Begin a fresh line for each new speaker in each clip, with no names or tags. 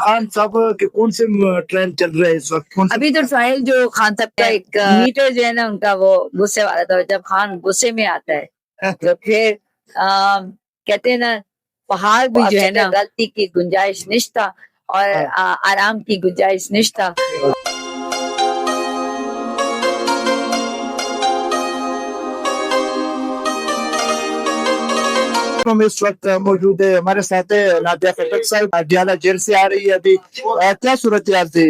खान साहब के कौन से ट्रेंड चल रहे हैं इस वक्त? कौन से
अभी तो ट्रायल जो खान साहब का एक मीटर जो है ना उनका वो गुस्से वाला था, जब खान गुस्से में आता है तो फिर कहते हैं ना पहाड़ भी जो है ना गलती की गुंजाइश निश्ता और आराम की गुंजाइश निश्ता।
हम इस वक्त मौजूद है, हमारे साथ है नादिया खट्टक साहब, अडयाला जेल से आ रही है अभी। क्या सूरत हाल थी?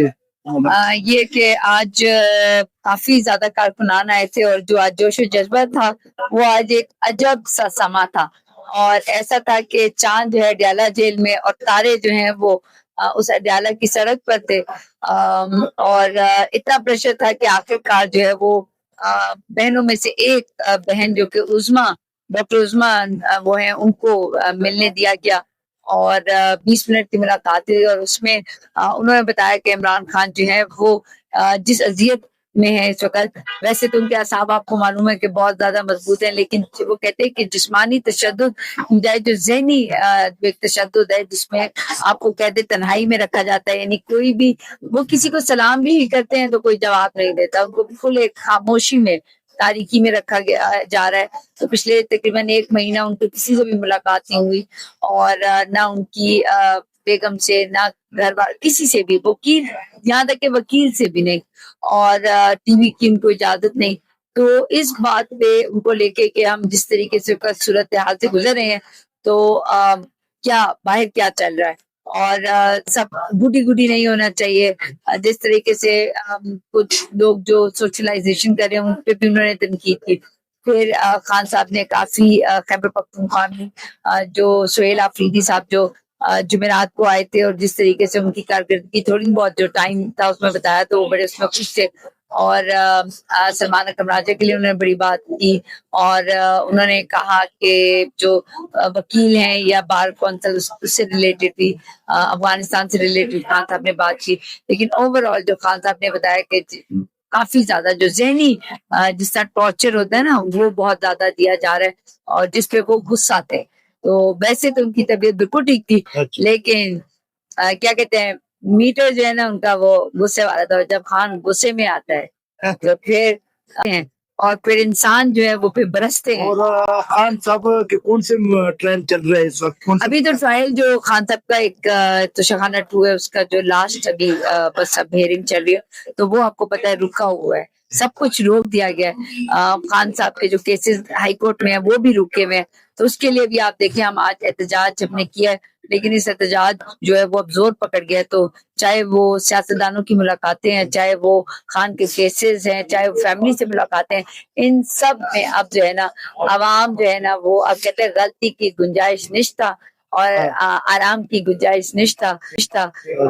ये कि आज काफी ज्यादा कारकुनान आए थे और जो आज जोश जज्बा था वो आज एक अजब सा समा था। और ऐसा था कि चांद जो है अडयाला जेल में और तारे जो हैं वो उस अडयाला की सड़क पर थे। और इतना प्रेशर था कि आखिरकार जो है वो बहनों में से एक बहन जो कि उज़मा, डॉक्टर उज़मा वो है, उनको मिलने दिया गया। और 20 मिनट की मुलाकात हुई और उसमें उन्होंने बताया कि इमरान खान जो है वो जिस अजियत में है इस वक्त, वैसे तो उनके असाब आपको मालूम है कि बहुत ज्यादा मजबूत है, लेकिन वो कहते हैं कि जिस्मानी तशद्दुद जाए जो ज़हनी एक तशद्दुद है जिसमें आपको कहते तन्हाई में रखा जाता है, यानी कोई भी वो किसी को सलाम भी करते हैं तो कोई जवाब नहीं देता, उनको बिल्कुल एक खामोशी में तारीकी में रखा गया जा रहा है। तो पिछले तकरीबन 1 महीना उनको किसी से भी मुलाकात नहीं हुई और ना उनकी बेगम से, ना घर वाले, किसी से भी, वकील यहाँ तक के वकील से भी नहीं, और टीवी की उनको इजाजत नहीं। तो इस बात पे उनको लेके कि हम जिस तरीके से सूरत हाल से गुजर रहे हैं तो क्या बाहर क्या चल रहा है और सब गुडी गुडी नहीं होना चाहिए। जिस तरीके से कुछ लोग जो सोशलाइजेशन कर रहे हैं उन पे भी उन्होंने तनकीद की। फिर खान साहब ने काफी खैबर पख्तूनख्वा में जो सुहेल आफरीदी साहब जो जुमेरात को आए थे और जिस तरीके से उनकी कारकर्दगी थोड़ी बहुत जो टाइम था उसमें बताया तो वो बड़े उसमें खुश थे। और सलमान अकरम राजा के लिए उन्होंने बड़ी बात की और उन्होंने कहा कि जो वकील हैं या बार कौंसिल उससे रिलेटेड भी अफगानिस्तान से रिलेटेड खान साहब ने बात की। लेकिन ओवरऑल जो खान साहब ने बताया कि काफी ज्यादा जो ज़हनी जिस तरह टॉर्चर होता है ना वो बहुत ज्यादा दिया जा रहा है और जिसपे वो गुस्सा थे। तो वैसे तो उनकी तबीयत बिल्कुल ठीक थी, लेकिन क्या कहते हैं मीटर जो है ना उनका वो गुस्से वाला था, जब खान गुस्से में आता है तो फिर और फिर इंसान जो है वो फिर बरसते हैं।
और खान साहब के कौन से ट्रेंड चल रहे हैं इस वक्त?
अभी तो ट्रायल जो खान साहब का एक तोशाखाना 2 है उसका जो लास्ट अभी बस अब हेयरिंग चल रही है तो वो आपको पता है रुका हुआ है, सब कुछ रोक दिया गया है। खान साहब के जो केसेस हाई कोर्ट में है वो भी रुके हुए हैं। तो उसके लिए भी आप देखें हम आज एहतजाज हमने किया है, लेकिन इस एहतजाज जो है वो अब जोर पकड़ गया है। तो चाहे वो सियासतदानों की मुलाकातें हैं, चाहे वो खान के केसेस हैं, चाहे वो फैमिली से मुलाकातें हैं, इन सब में अब जो है ना आवाम जो है ना वो अब कहते हैं गलती की गुंजाइश निश्ता और आराम की गुंजाइश निश्ता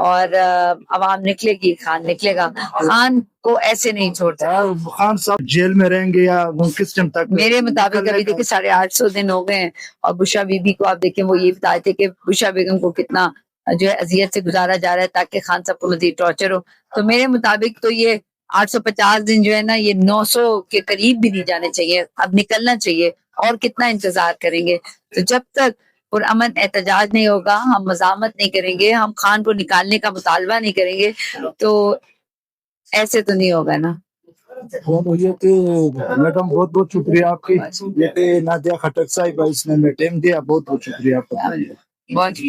और आवाम निकलेगी, खान निकलेगा। खान को ऐसे नहीं छोड़ता।
खान साहब जेल में रहेंगे या किस टाइम तक?
मेरे मुताबिक अभी देखिए 850 दिन हो गए हैं और बुशरा बीबी को आप देखें वो ये बताए थे कि बुशरा बेगम को कितना जो है अजियत से गुजारा जा रहा है ताकि खान साहब को मजीद टॉर्चर हो। तो मेरे मुताबिक तो ये 850 दिन जो है ना ये 900 के करीब भी नहीं जाने चाहिए, अब निकलना चाहिए। और कितना इंतजार करेंगे? तो जब तक पुरअमन एहतजाज नहीं होगा, हम मजामत नहीं करेंगे, हम खान को निकालने का मुतालबा नहीं करेंगे तो ऐसे तो नहीं होगा ना।
ये कि मैडम बहुत बहुत शुक्रिया आपकी, ये नादिया खट्टक साहिबा इसने हमें टाइम दिया, बहुत बहुत शुक्रिया आपका।
बहुत